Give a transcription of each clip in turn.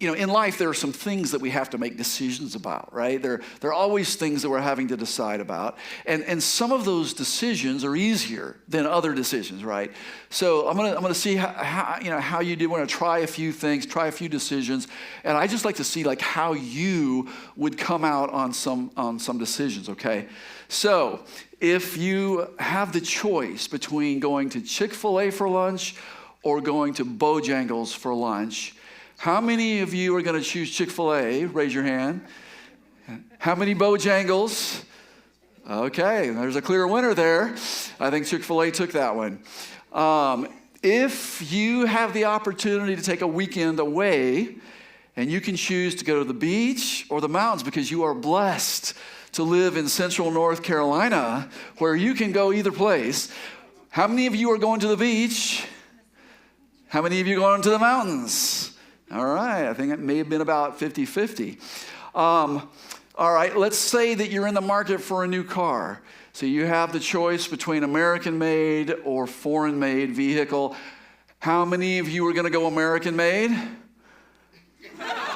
in life, there are some things that we have to make decisions about, right? There are always things that we're having to decide about. And some of those decisions are easier than other decisions, right? So I'm gonna see how you do. We're gonna try a few things, try a few decisions. And I just like to see like how you would come out on some decisions, okay? So if you have the choice between going to Chick-fil-A for lunch or going to Bojangles for lunch, how many of you are going to choose Chick-fil-A? Raise your hand. How many Bojangles? Okay, there's a clear winner there. I think Chick-fil-A took that one. If you have the opportunity to take a weekend away and you can choose to go to the beach or the mountains because you are blessed to live in central North Carolina where you can go either place, how many of you are going to the beach? How many of you are going to the mountains? All right, I think it may have been about 50-50. All right, let's say that you're in the market for a new car. So you have the choice between American-made or foreign-made vehicle. How many of you are going to go American-made?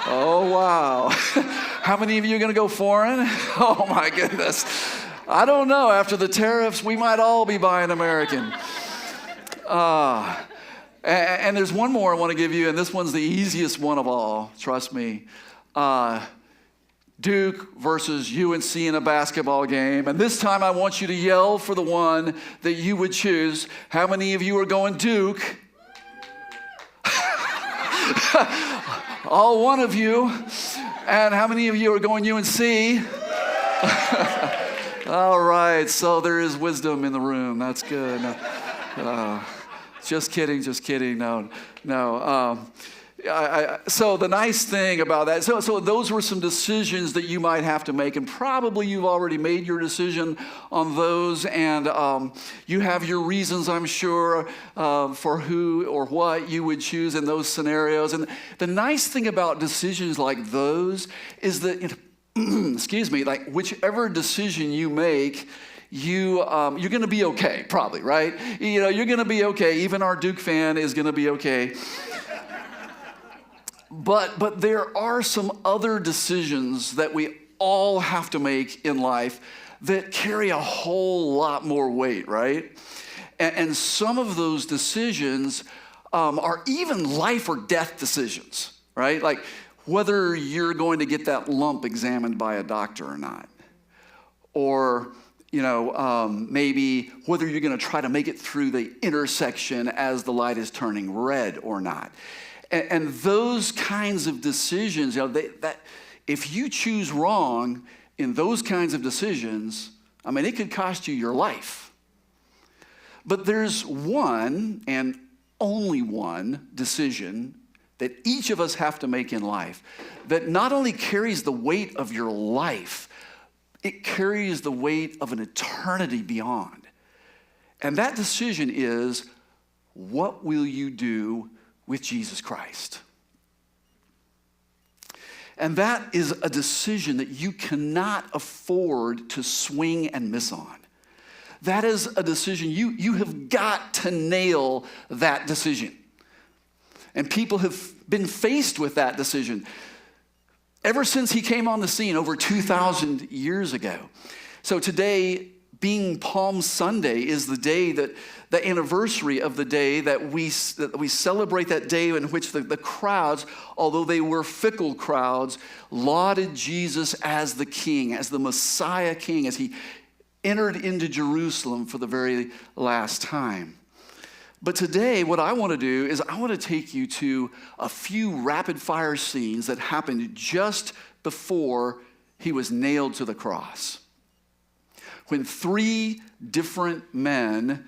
Oh, wow. How many of you are going to go foreign? Oh, my goodness. I don't know. After the tariffs, we might all be buying American. And there's one more I want to give you, and this one's the easiest one of all, trust me. Duke versus UNC in a basketball game. And this time I want you to yell for the one that you would choose. How many of you are going Duke? All one of you. And how many of you are going UNC? All right, so there is wisdom in the room. That's good. Just kidding. No. So the nice thing about that, so those were some decisions that you might have to make, and probably you've already made your decision on those, and you have your reasons, I'm sure, for who or what you would choose in those scenarios. And the nice thing about decisions like those is that, excuse me, like whichever decision you make, you're going to be okay, probably, right? You're going to be okay. Even our Duke fan is going to be okay. But there are some other decisions that we all have to make in life that carry a whole lot more weight, right? And some of those decisions are even life or death decisions, right? Like whether you're going to get that lump examined by a doctor or not, or maybe whether you're going to try to make it through the intersection as the light is turning red or not. And those kinds of decisions, that if you choose wrong in those kinds of decisions, it could cost you your life. But there's one and only one decision that each of us have to make in life that not only carries the weight of your life, it carries the weight of an eternity beyond. And that decision is, what will you do with Jesus Christ? And that is a decision that you cannot afford to swing and miss on. That is a decision, you have got to nail that decision. And people have been faced with that decision ever since he came on the scene over 2,000 years ago. So today, being Palm Sunday, is the day that the anniversary of the day that we celebrate, that day in which the crowds, although they were fickle crowds, lauded Jesus as the King, as the Messiah King, as he entered into Jerusalem for the very last time. But today, what I want to do is I want to take you to a few rapid-fire scenes that happened just before he was nailed to the cross, when 3 different men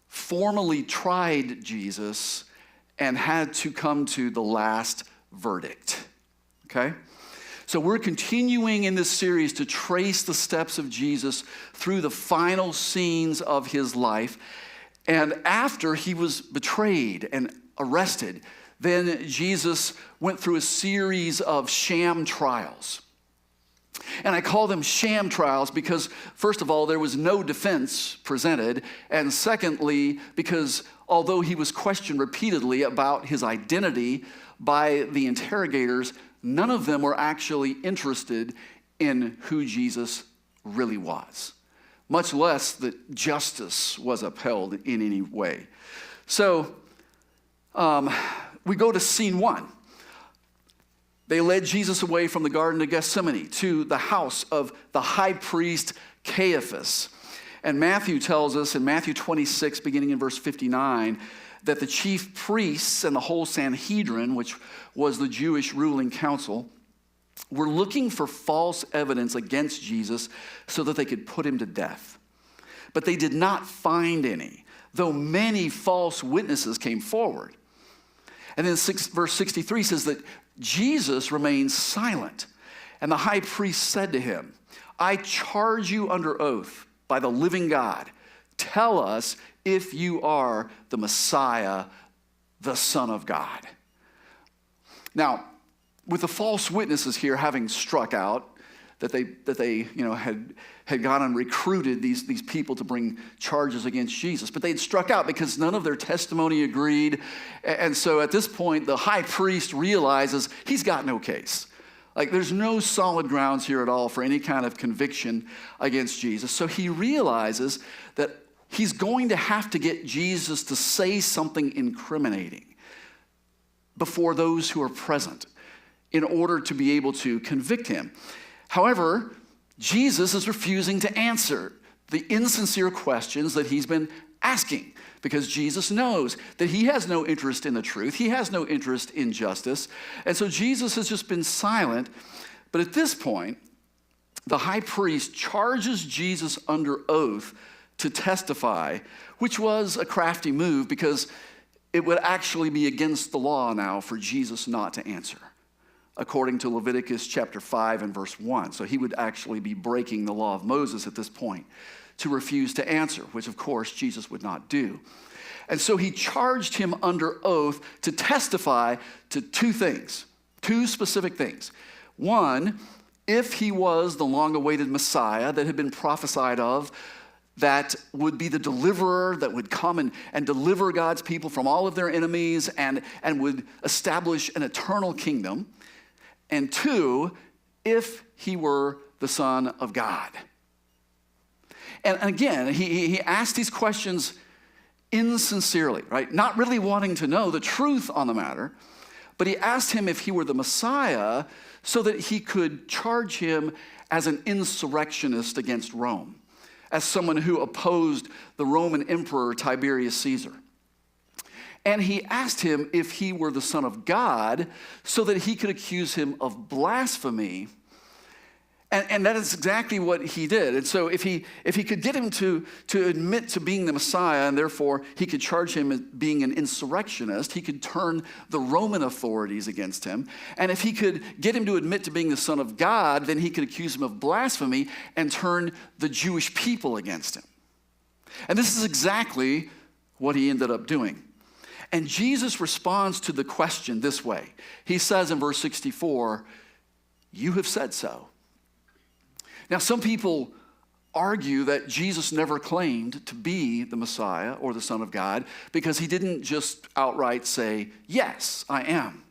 formally tried Jesus and had to come to the last verdict, okay? So we're continuing in this series to trace the steps of Jesus through the final scenes of his life. And after he was betrayed and arrested, then Jesus went through a series of sham trials. And I call them sham trials because, first of all, there was no defense presented. And secondly, because although he was questioned repeatedly about his identity by the interrogators, none of them were actually interested in who Jesus really was, much less that justice was upheld in any way. So we go to scene one. They led Jesus away from the Garden of Gethsemane to the house of the high priest Caiaphas. And Matthew tells us in Matthew 26, beginning in verse 59, that the chief priests and the whole Sanhedrin, which was the Jewish ruling council, were looking for false evidence against Jesus so that they could put him to death. But they did not find any, though many false witnesses came forward. And then verse 63 says that Jesus remained silent. And the high priest said to him, I charge you under oath by the living God, tell us if you are the Messiah, the Son of God. Now, with the false witnesses here having struck out, that they had gone and recruited these people to bring charges against Jesus. But they'd struck out because none of their testimony agreed. And so at this point, the high priest realizes he's got no case. Like, there's no solid grounds here at all for any kind of conviction against Jesus. So he realizes that he's going to have to get Jesus to say something incriminating before those who are present in order to be able to convict him. However, Jesus is refusing to answer the insincere questions that he's been asking, because Jesus knows that he has no interest in the truth. He has no interest in justice. And so Jesus has just been silent. But at this point, the high priest charges Jesus under oath to testify, which was a crafty move because it would actually be against the law now for Jesus not to answer, according to Leviticus chapter 5 and verse 1. So he would actually be breaking the law of Moses at this point to refuse to answer, which of course Jesus would not do. And so he charged him under oath to testify to two things, two specific things. One, if he was the long-awaited Messiah that had been prophesied of, that would be the deliverer that would come and deliver God's people from all of their enemies and would establish an eternal kingdom. And two, if he were the Son of God. And again, he asked these questions insincerely, right? Not really wanting to know the truth on the matter, but he asked him if he were the Messiah so that he could charge him as an insurrectionist against Rome, as someone who opposed the Roman Emperor Tiberius Caesar. And he asked him if he were the Son of God so that he could accuse him of blasphemy. And that is exactly what he did. And so if he could get him to admit to being the Messiah, and therefore he could charge him as being an insurrectionist, he could turn the Roman authorities against him. And if he could get him to admit to being the Son of God, then he could accuse him of blasphemy and turn the Jewish people against him. And this is exactly what he ended up doing. And Jesus responds to the question this way. He says in verse 64, "You have said so." Now, some people argue that Jesus never claimed to be the Messiah or the Son of God because he didn't just outright say, "Yes, I am."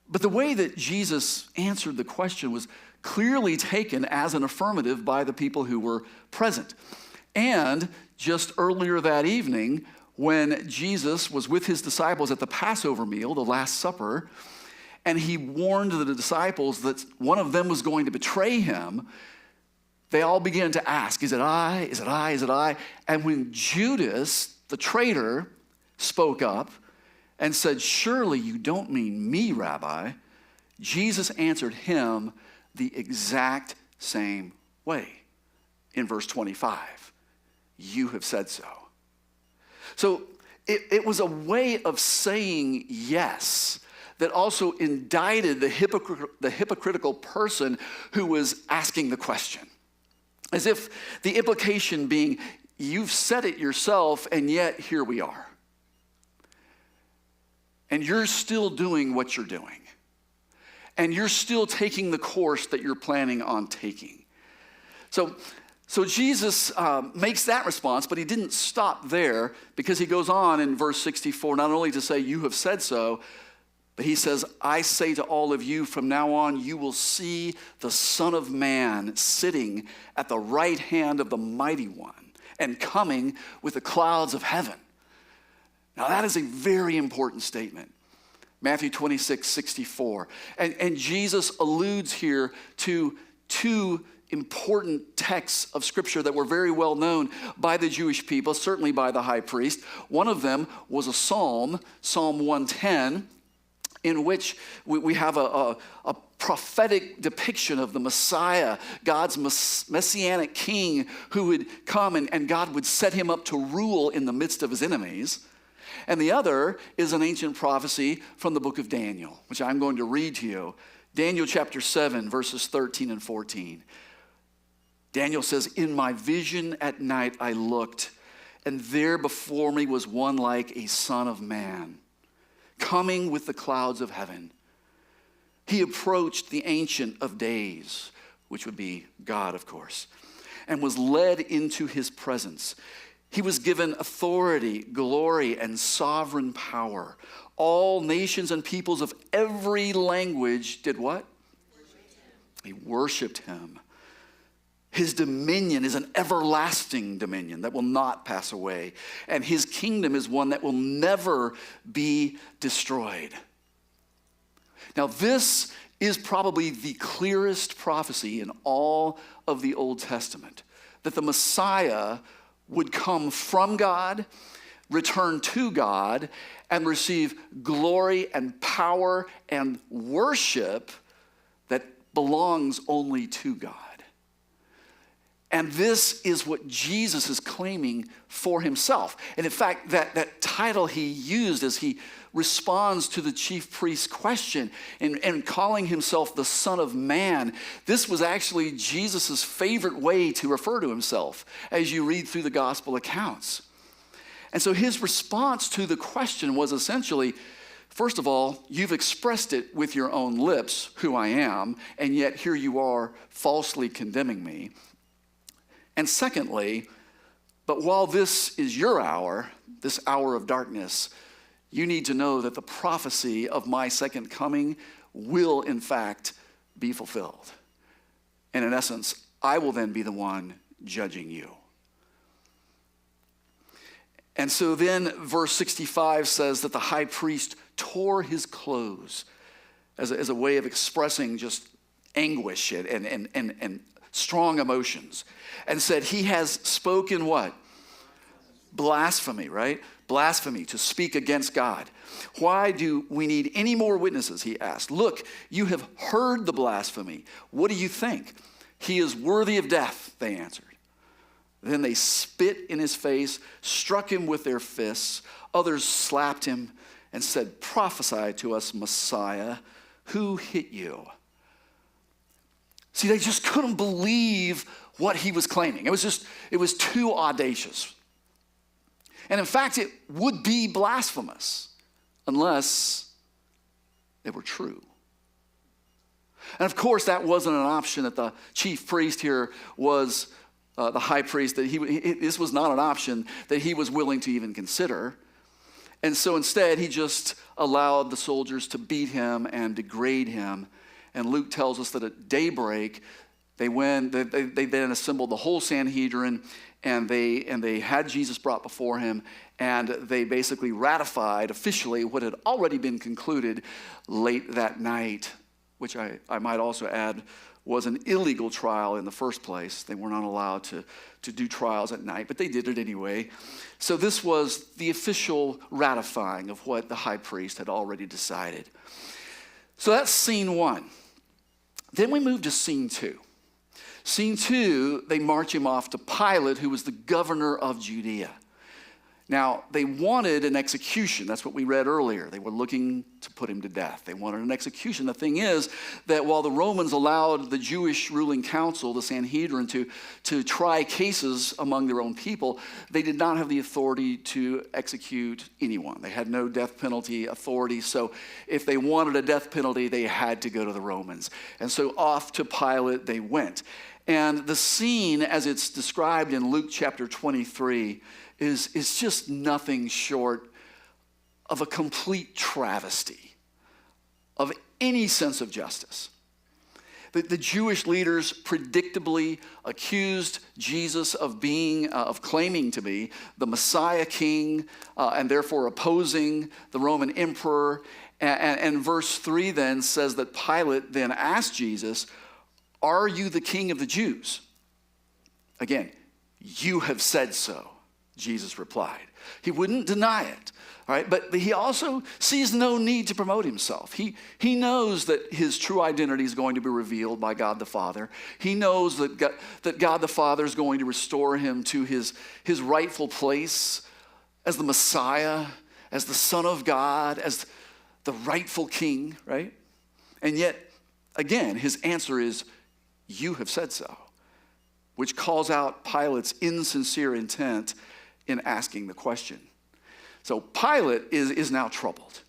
But the way that Jesus answered the question was clearly taken as an affirmative by the people who were present. And just earlier that evening, when Jesus was with his disciples at the Passover meal, the Last Supper, and he warned the disciples that one of them was going to betray him, they all began to ask, "Is it I? Is it I? Is it I?" And when Judas, the traitor, spoke up and said, "Surely you don't mean me, Rabbi," Jesus answered him the exact same way in verse 25. "You have said so." So it was a way of saying yes that also indicted the hypocritical person who was asking the question. As if the implication being, you've said it yourself, and yet here we are. And you're still doing what you're doing. And you're still taking the course that you're planning on taking. So Jesus makes that response, but he didn't stop there, because he goes on in verse 64 not only to say, "You have said so," But he says, I say to all of you, from now on, you will see the Son of Man sitting at the right hand of the Mighty One and coming with the clouds of heaven. Now that is a very important statement. Matthew 26:64. And Jesus alludes here to two important texts of Scripture that were very well known by the Jewish people, certainly by the high priest. One of them was a psalm, Psalm 110, in which we have a prophetic depiction of the Messiah, God's messianic king who would come and God would set him up to rule in the midst of his enemies. And the other is an ancient prophecy from the book of Daniel, which I'm going to read to you. Daniel chapter 7, verses 13 and 14. Daniel says, in my vision at night I looked, and there before me was one like a son of man, coming with the clouds of heaven. He approached the Ancient of Days, which would be God, of course, and was led into his presence. He was given authority, glory, and sovereign power. All nations and peoples of every language did what? They worshiped him. His dominion is an everlasting dominion that will not pass away. And his kingdom is one that will never be destroyed. Now, this is probably the clearest prophecy in all of the Old Testament, that the Messiah would come from God, return to God, and receive glory and power and worship that belongs only to God. And this is what Jesus is claiming for himself. And in fact, that title he used as he responds to the chief priest's question and calling himself the Son of Man, this was actually Jesus' favorite way to refer to himself as you read through the gospel accounts. And so his response to the question was essentially, first of all, you've expressed it with your own lips, who I am, and yet here you are falsely condemning me. And secondly, but while this is your hour, this hour of darkness, you need to know that the prophecy of my second coming will in fact be fulfilled. And in essence, I will then be the one judging you. And so then verse 65 says that the high priest tore his clothes as a way of expressing just anguish and strong emotions, and said, he has spoken what? Blasphemy, right? Blasphemy, to speak against God. Why do we need any more witnesses, he asked. Look, you have heard the blasphemy. What do you think? He is worthy of death, they answered. Then they spit in his face, struck him with their fists. Others slapped him and said, prophesy to us, Messiah, who hit you? See, they just couldn't believe what he was claiming. It was too audacious. And in fact, it would be blasphemous unless it were true. And of course, that wasn't an option that the chief priest here was, the high priest, that this was not an option that he was willing to even consider. And so instead, he just allowed the soldiers to beat him and degrade him. And Luke tells us that at daybreak, they then assembled the whole Sanhedrin, and they had Jesus brought before him, and they basically ratified officially what had already been concluded late that night, which I might also add was an illegal trial in the first place. They were not allowed to do trials at night, but they did it anyway. So this was the official ratifying of what the high priest had already decided. So that's scene one. Then we move to scene two. Scene two, they march him off to Pilate, who was the governor of Judea. Now, they wanted an execution. That's what we read earlier. They were looking to put him to death. They wanted an execution. The thing is that while the Romans allowed the Jewish ruling council, the Sanhedrin, to try cases among their own people, they did not have the authority to execute anyone. They had no death penalty authority. So if they wanted a death penalty, they had to go to the Romans. And so off to Pilate they went. And the scene, as it's described in Luke chapter 23, is just nothing short of a complete travesty of any sense of justice. The Jewish leaders predictably accused Jesus of claiming to be the Messiah king, and therefore opposing the Roman emperor. And verse 3 then says that Pilate then asked Jesus, "Are you the king of the Jews?" Again, "You have said so," Jesus replied. He wouldn't deny it. All right, but he also sees no need to promote himself. He knows that his true identity is going to be revealed by God the Father. He knows that God the Father is going to restore him to his rightful place as the Messiah, as the Son of God, as the rightful king, right? And yet, again, his answer is, "You have said so," which calls out Pilate's insincere intent in asking the question. So Pilate is now troubled.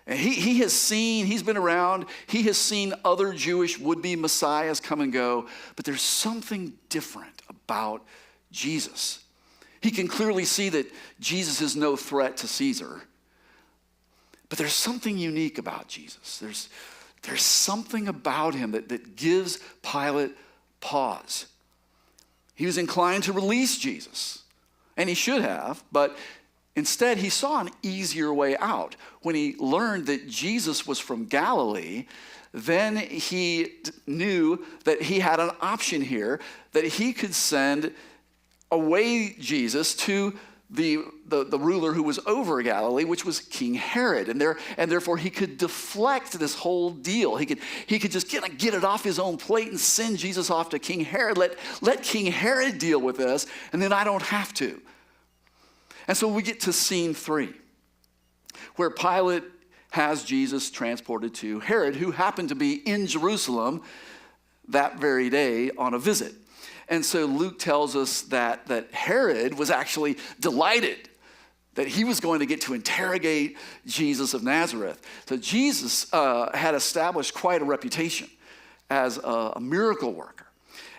And he's been around, he has seen other Jewish would-be messiahs come and go, but there's something different about Jesus. He can clearly see that Jesus is no threat to Caesar, but there's something unique about Jesus. There's something about him that gives Pilate pause. He was inclined to release Jesus, and he should have, but instead, he saw an easier way out. When he learned that Jesus was from Galilee, then he knew that he had an option here, that he could send away Jesus to the ruler who was over Galilee, which was King Herod. And therefore, he could deflect this whole deal. He could just get it off his own plate and send Jesus off to King Herod. Let King Herod deal with this, and then I don't have to. And so we get to scene 3, where Pilate has Jesus transported to Herod, who happened to be in Jerusalem that very day on a visit. And so Luke tells us that Herod was actually delighted that he was going to get to interrogate Jesus of Nazareth. So Jesus had established quite a reputation as a miracle worker.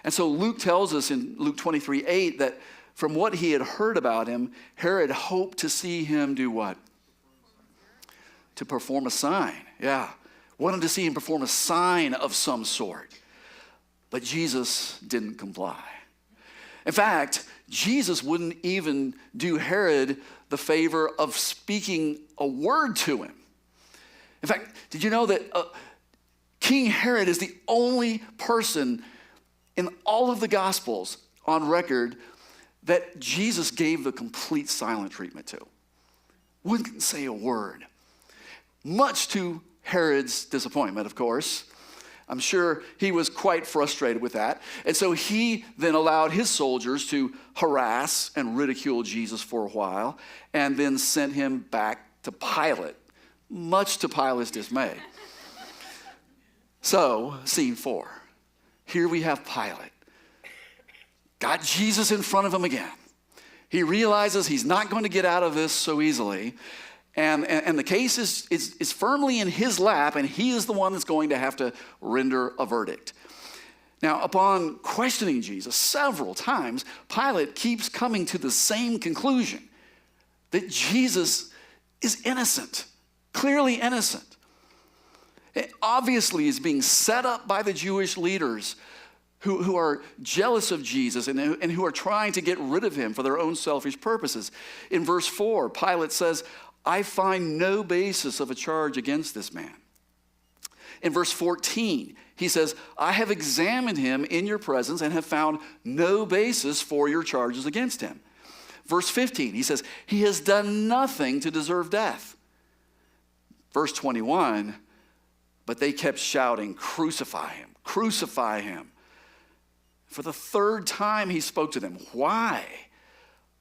And so Luke tells us in Luke 23:8 that from what he had heard about him, Herod hoped to see him do what? To perform a sign. Yeah. Wanted to see him perform a sign of some sort. But Jesus didn't comply. In fact, Jesus wouldn't even do Herod the favor of speaking a word to him. In fact, did you know that King Herod is the only person in all of the Gospels on record that Jesus gave the complete silent treatment to? Wouldn't say a word. Much to Herod's disappointment, of course. I'm sure he was quite frustrated with that. And so he then allowed his soldiers to harass and ridicule Jesus for a while, and then sent him back to Pilate, much to Pilate's dismay. So, scene 4. Here we have Pilate. Got Jesus in front of him again. He realizes he's not going to get out of this so easily. And the case is firmly in his lap, and he is the one that's going to have to render a verdict. Now, upon questioning Jesus several times, Pilate keeps coming to the same conclusion, that Jesus is innocent, clearly innocent. It obviously is being set up by the Jewish leaders who are jealous of Jesus and who are trying to get rid of him for their own selfish purposes. In verse 4, Pilate says, "I find no basis of a charge against this man." In verse 14, he says, "I have examined him in your presence and have found no basis for your charges against him." Verse 15, he says, "He has done nothing to deserve death." Verse 21, but they kept shouting, "Crucify him, crucify him." For the third time he spoke to them. Why?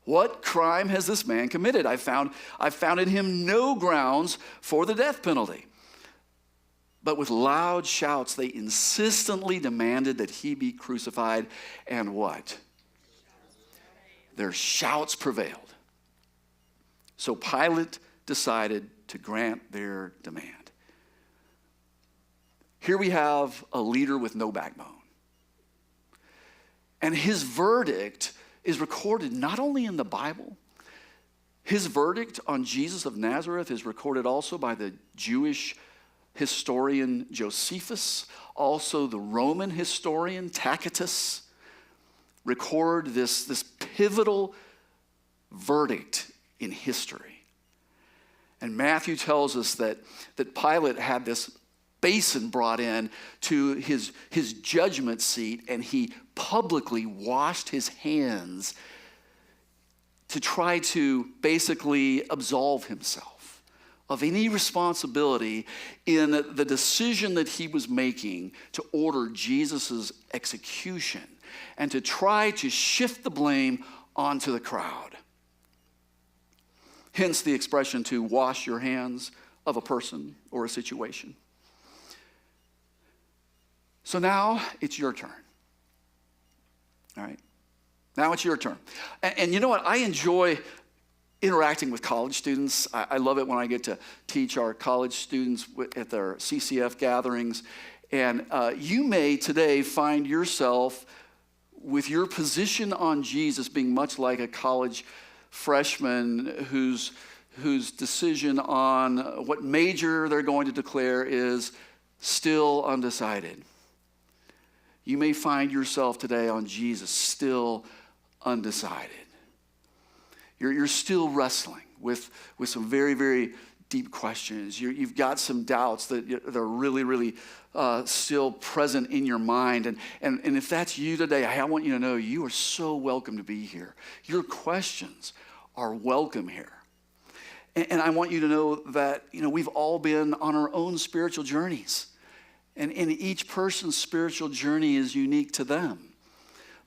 What crime has this man committed? I found in him no grounds for the death penalty. But with loud shouts, they insistently demanded that he be crucified. And what? Their shouts prevailed. So Pilate decided to grant their demand. Here we have a leader with no backbone. And his verdict is recorded not only in the Bible, his verdict on Jesus of Nazareth is recorded also by the Jewish historian Josephus, also the Roman historian Tacitus, record this pivotal verdict in history. And Matthew tells us that Pilate had this basin brought in to his judgment seat, and he publicly washed his hands to try to basically absolve himself of any responsibility in the decision that he was making to order Jesus' execution and to try to shift the blame onto the crowd. Hence the expression to wash your hands of a person or a situation. So now it's your turn. All right? Now it's your turn. And you know what? I enjoy interacting with college students. I love it when I get to teach our college students at their CCF gatherings. And you may today find yourself with your position on Jesus being much like a college freshman whose decision on what major they're going to declare is still undecided. You may find yourself today on Jesus still undecided. You're still wrestling with some very, very deep questions. You've got some doubts that are really, really still present in your mind. And if that's you today, I want you to know you are so welcome to be here. Your questions are welcome here. And I want you to know that we've all been on our own spiritual journeys. And each person's spiritual journey is unique to them.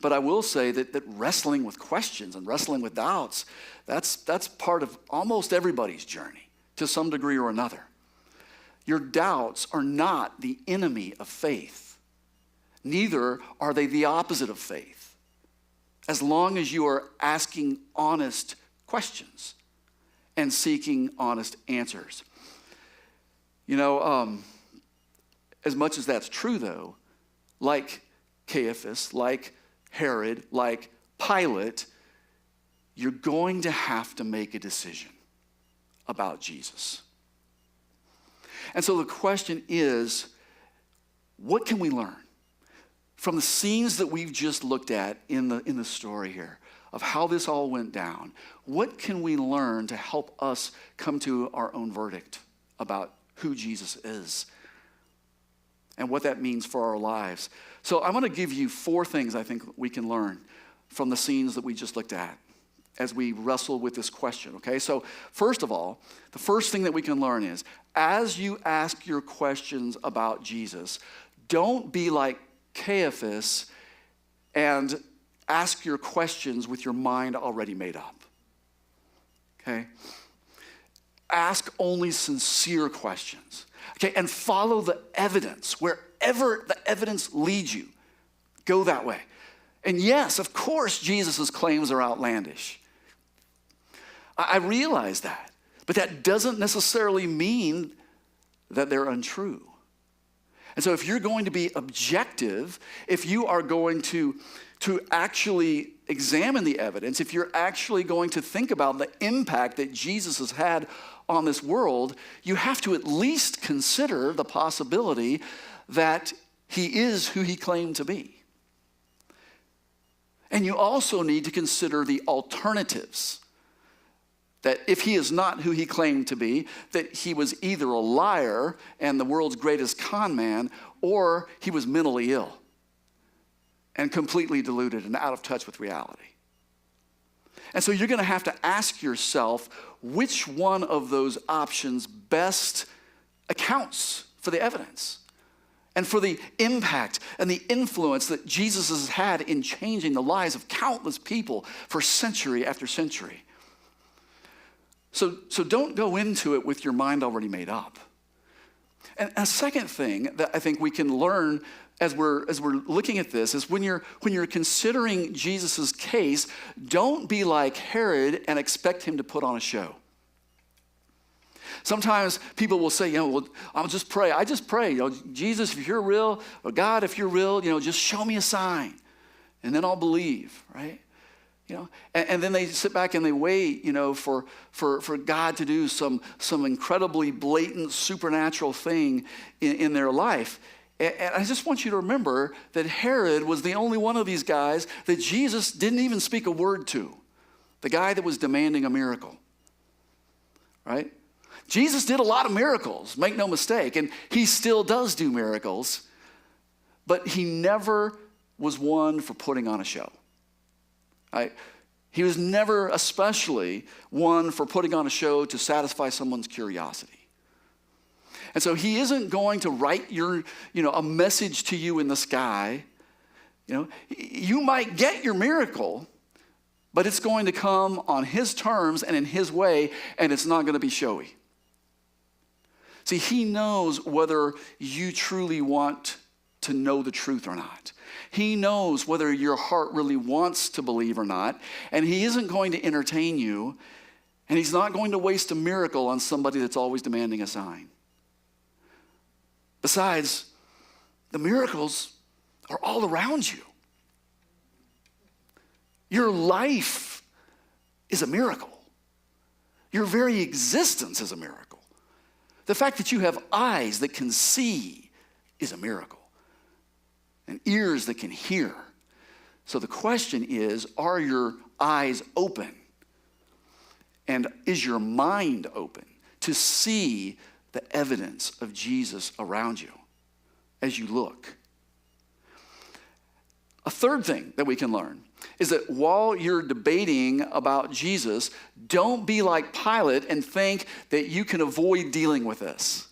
But I will say that wrestling with questions and wrestling with doubts, that's part of almost everybody's journey to some degree or another. Your doubts are not the enemy of faith. Neither are they the opposite of faith, as long as you are asking honest questions and seeking honest answers. As much as that's true, though, like Caiaphas, like Herod, like Pilate, you're going to have to make a decision about Jesus. And so the question is, what can we learn from the scenes that we've just looked at in the story here of how this all went down? What can we learn to help us come to our own verdict about who Jesus is and what that means for our lives? So I'm going to give you 4 things I think we can learn from the scenes that we just looked at as we wrestle with this question, okay? So first of all, the first thing that we can learn is, as you ask your questions about Jesus, don't be like Caiaphas and ask your questions with your mind already made up, okay? Ask only sincere questions, okay? And follow the evidence. Wherever the evidence leads you, go that way. And yes, of course, Jesus' claims are outlandish. I realize that. But that doesn't necessarily mean that they're untrue. And so if you're going to be objective, if you are going to actually examine the evidence, if you're actually going to think about the impact that Jesus has had on this world, you have to at least consider the possibility that he is who he claimed to be. And you also need to consider the alternatives. That if he is not who he claimed to be, that he was either a liar and the world's greatest con man, or he was mentally ill and completely deluded and out of touch with reality. And so you're going to have to ask yourself which one of those options best accounts for the evidence and for the impact and the influence that Jesus has had in changing the lives of countless people for century after century. So don't go into it with your mind already made up. And a second thing that I think we can learn as we're looking at this is when you're considering Jesus' case, don't be like Herod and expect him to put on a show. Sometimes people will say, well, I'll just pray. I just pray, Jesus, if you're real, or God, if you're real, just show me a sign, and then I'll believe, right? And then they sit back and they wait, for God to do some incredibly blatant supernatural thing in their life. And I just want you to remember that Herod was the only one of these guys that Jesus didn't even speak a word to. The guy that was demanding a miracle, right? Jesus did a lot of miracles, make no mistake, and he still does do miracles, but he never was one for putting on a show. Right? He was never especially one for putting on a show to satisfy someone's curiosity. And so he isn't going to write a message to you in the sky. You might get your miracle, but it's going to come on his terms and in his way, and it's not going to be showy. See, he knows whether you truly want to know the truth or not. He knows whether your heart really wants to believe or not, and he isn't going to entertain you, and he's not going to waste a miracle on somebody that's always demanding a sign. Besides, the miracles are all around you. Your life is a miracle. Your very existence is a miracle. The fact that you have eyes that can see is a miracle, and ears that can hear. So the question is, are your eyes open? And is your mind open to see the evidence of Jesus around you as you look? A third thing that we can learn is that while you're debating about Jesus, don't be like Pilate and think that you can avoid dealing with this.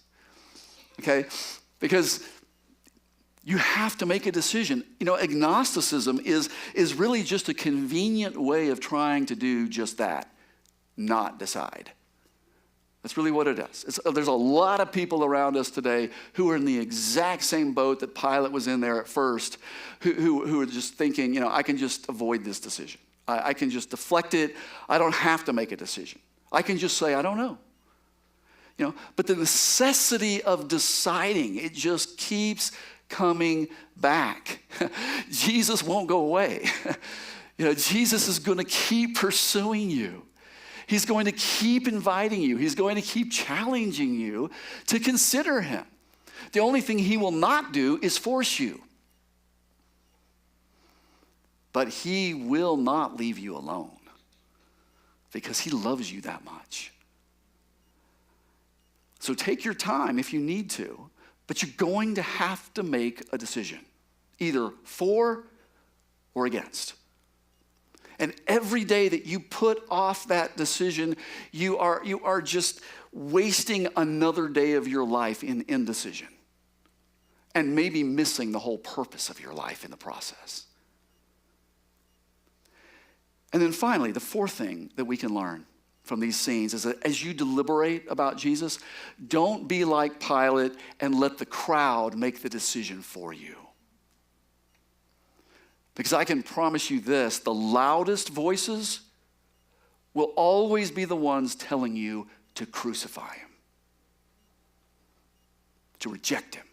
Okay? Because you have to make a decision. Agnosticism is really just a convenient way of trying to do just that, not decide. That's really what it is. There's a lot of people around us today who are in the exact same boat that Pilate was in there at first, who are just thinking, I can just avoid this decision. I can just deflect it. I don't have to make a decision. I can just say, I don't know. But the necessity of deciding, it just keeps coming back. Jesus won't go away. Jesus is going to keep pursuing you. He's going to keep inviting you. He's going to keep challenging you to consider him. The only thing he will not do is force you. But he will not leave you alone because he loves you that much. So take your time if you need to, but you're going to have to make a decision, either for or against. And every day that you put off that decision, you are just wasting another day of your life in indecision and maybe missing the whole purpose of your life in the process. And then finally, the fourth thing that we can learn from these scenes is that as you deliberate about Jesus, don't be like Pilate and let the crowd make the decision for you. Because I can promise you this, the loudest voices will always be the ones telling you to crucify him, to reject him,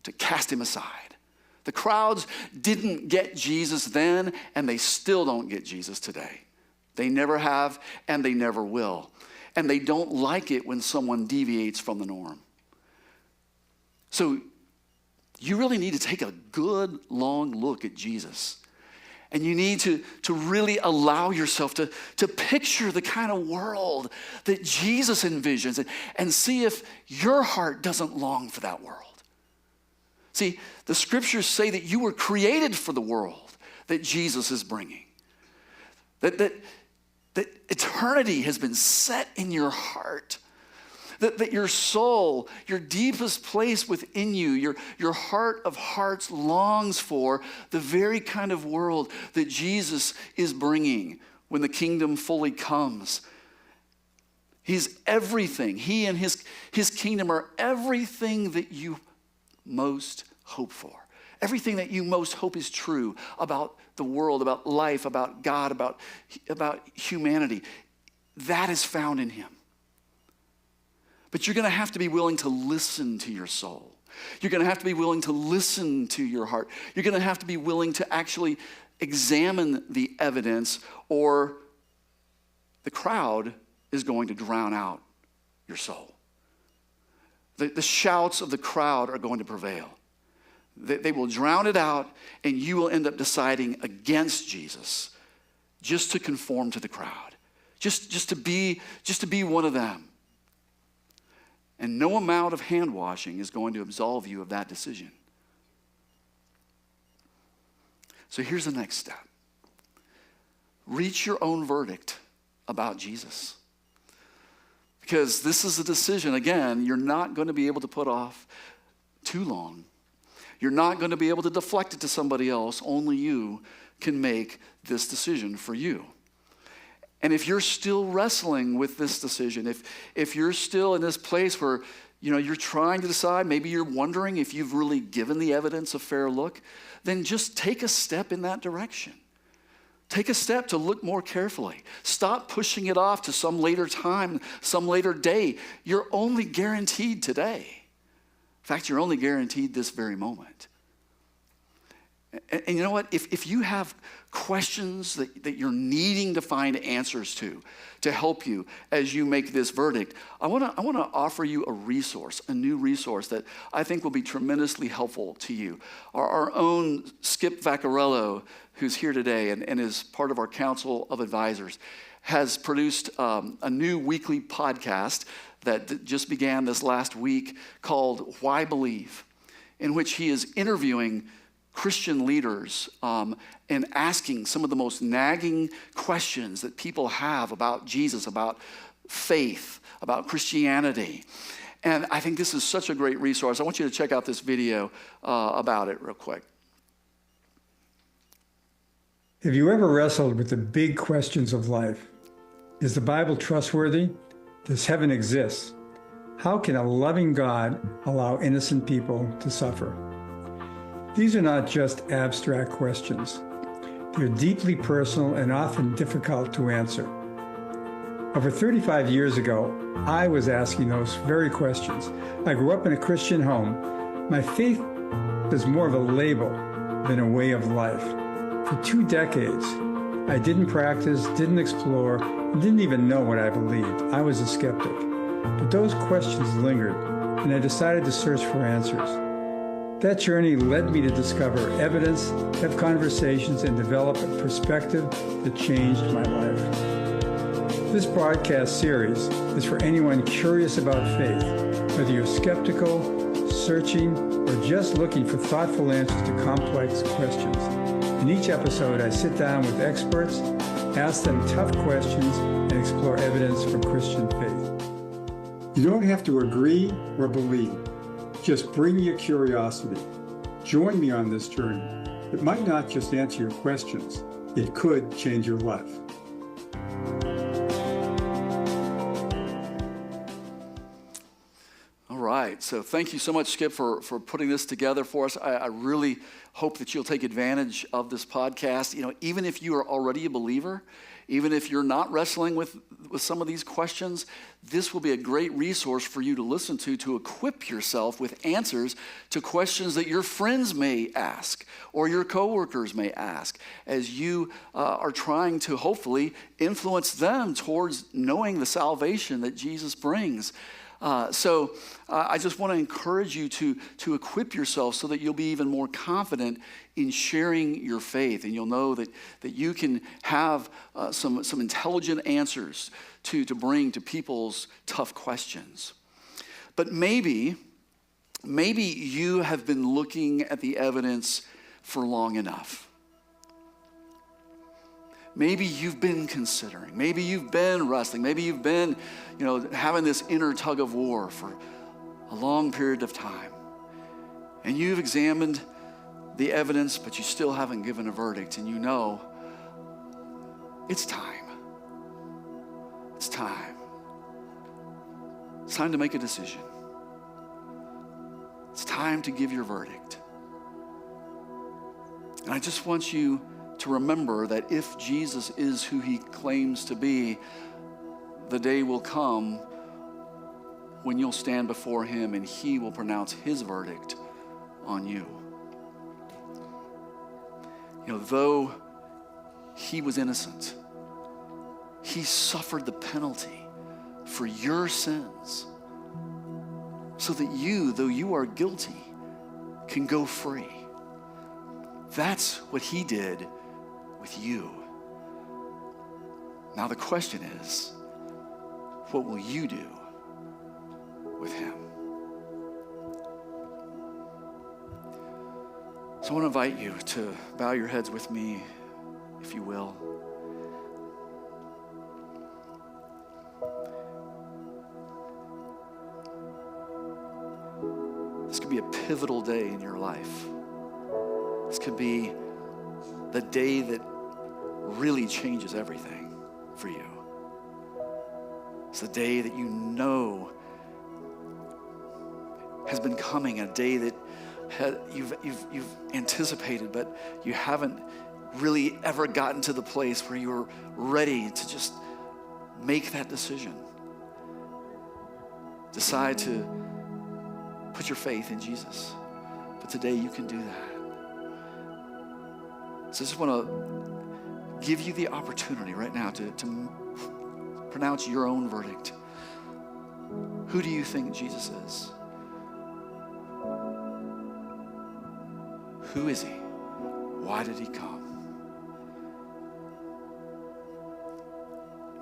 to cast him aside. The crowds didn't get Jesus then, and they still don't get Jesus today. They never have, and they never will. And they don't like it when someone deviates from the norm. So you really need to take a good, long look at Jesus. And you need to really allow yourself to picture the kind of world that Jesus envisions and see if your heart doesn't long for that world. See, the scriptures say that you were created for the world that Jesus is bringing. That eternity has been set in your heart. That your soul, your deepest place within you, your heart of hearts longs for the very kind of world that Jesus is bringing when the kingdom fully comes. He's everything. He and his kingdom are everything that you most hope for. Everything that you most hope is true about the world, about life, about God, about humanity. That is found in him. But you're going to have to be willing to listen to your soul. You're going to have to be willing to listen to your heart. You're going to have to be willing to actually examine the evidence, or the crowd is going to drown out your soul. The shouts of the crowd are going to prevail. They will drown it out, and you will end up deciding against Jesus just to conform to the crowd, just to be one of them. And no amount of hand washing is going to absolve you of that decision. So here's the next step. Reach your own verdict about Jesus. Because this is a decision, again, you're not going to be able to put off too long. You're not going to be able to deflect it to somebody else. Only you can make this decision for you. And if you're still wrestling with this decision, if you're still in this place where you're trying to decide, maybe you're wondering if you've really given the evidence a fair look, then just take a step in that direction. Take a step to look more carefully. Stop pushing it off to some later time, some later day. You're only guaranteed today. In fact, you're only guaranteed this very moment. And you know what? If you have questions that you're needing to find answers to help you as you make this verdict, I want to offer you a resource, a new resource that I think will be tremendously helpful to you. Our own Skip Vaccarello, who's here today and is part of our Council of Advisors, has produced a new weekly podcast that just began this last week called Why Believe, in which he is interviewing Christian leaders and asking some of the most nagging questions that people have about Jesus, about faith, about Christianity. And I think this is such a great resource. I want you to check out this video about it real quick. Have you ever wrestled with the big questions of life? Is the Bible trustworthy? Does heaven exist? How can a loving God allow innocent people to suffer? These are not just abstract questions. They're deeply personal and often difficult to answer. Over 35 years ago, I was asking those very questions. I grew up in a Christian home. My faith was more of a label than a way of life. For 2 decades, I didn't practice, didn't explore, and didn't even know what I believed. I was a skeptic. But those questions lingered, and I decided to search for answers. That journey led me to discover evidence, have conversations, and develop a perspective that changed my life. This broadcast series is for anyone curious about faith, whether you're skeptical, searching, or just looking for thoughtful answers to complex questions. In each episode, I sit down with experts, ask them tough questions, and explore evidence from Christian faith. You don't have to agree or believe. Just bring your curiosity. Join me on this journey. It might not just answer your questions. It could change your life. All right. So thank you so much, Skip, for putting this together for us. I really hope that you'll take advantage of this podcast. Even if you are already a believer, even if you're not wrestling with some of these questions, this will be a great resource for you to listen to equip yourself with answers to questions that your friends may ask or your coworkers may ask as you are trying to hopefully influence them towards knowing the salvation that Jesus brings. So I just want to encourage you to equip yourself so that you'll be even more confident in sharing your faith, and you'll know that you can have some intelligent answers to bring to people's tough questions. But maybe you have been looking at the evidence for long enough. Maybe you've been considering, maybe you've been wrestling, maybe you've been, having this inner tug of war for a long period of time. And you've examined the evidence, but you still haven't given a verdict. And it's time. It's time. It's time to make a decision. It's time to give your verdict. And I just want you to remember that if Jesus is who he claims to be, the day will come when you'll stand before him and he will pronounce his verdict on you. Though he was innocent. He suffered the penalty for your sins so that you, though you are guilty, can go free. That's what he did with you. Now the question is, what will you do with him? So I want to invite you to bow your heads with me, if you will. This could be a pivotal day in your life. This could be the day that really changes everything for you. It's the day that you know has been coming, a day that you've anticipated, but you haven't really ever gotten to the place where you're ready to just make that decision. Decide to put your faith in Jesus. But today you can do that. So I just want to give you the opportunity right now to pronounce your own verdict. Who do you think Jesus is? Who is he? Why did he come?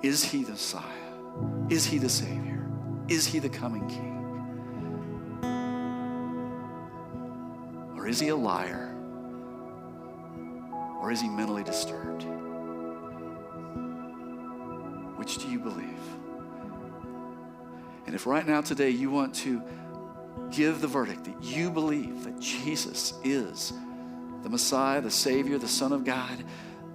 Is he the Messiah? Is he the Savior? Is he the coming King? Or is he a liar? Or is he mentally disturbed? Which do you believe? And if right now today you want to give the verdict that you believe that Jesus is the Messiah, the Savior, the Son of God,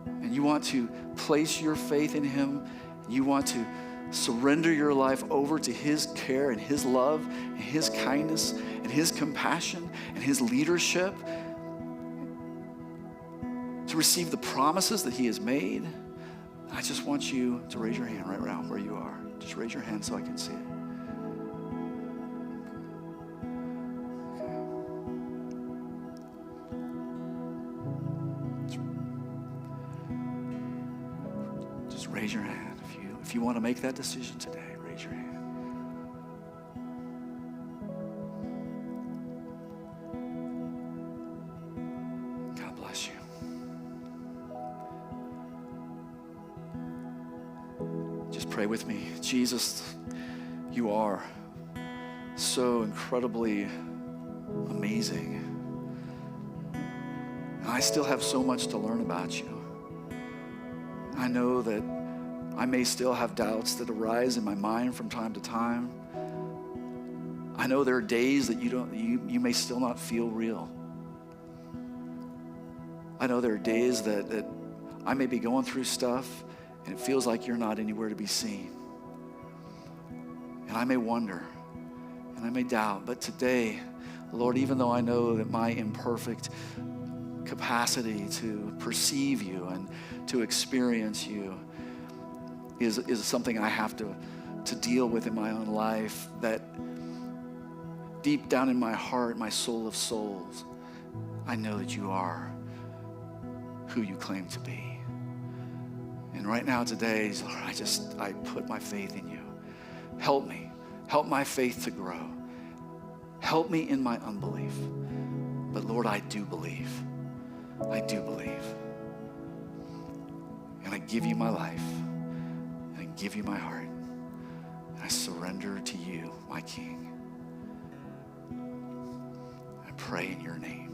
and you want to place your faith in him, you want to surrender your life over to his care and his love and his kindness and his compassion and his leadership, to receive the promises that he has made, I just want you to raise your hand right around where you are. Just raise your hand so I can see it. Just raise your hand. If you want to make that decision today, raise your hand. God bless you. Just pray with me. Jesus, you are so incredibly amazing. And I still have so much to learn about you. I know that I may still have doubts that arise in my mind from time to time. I know there are days that you may still not feel real. I know there are days that I may be going through stuff and it feels like you're not anywhere to be seen. And I may wonder and I may doubt, but today, Lord, even though I know that my imperfect capacity to perceive you and to experience you is something I have to deal with in my own life, that deep down in my heart, my soul of souls, I know that you are who you claim to be. And right now today, Lord, I put my faith in you. Help me. Help my faith to grow. Help me in my unbelief. But Lord, I do believe. I do believe. And I give you my life. Give you my heart, and I surrender to you, my King. I pray in your name.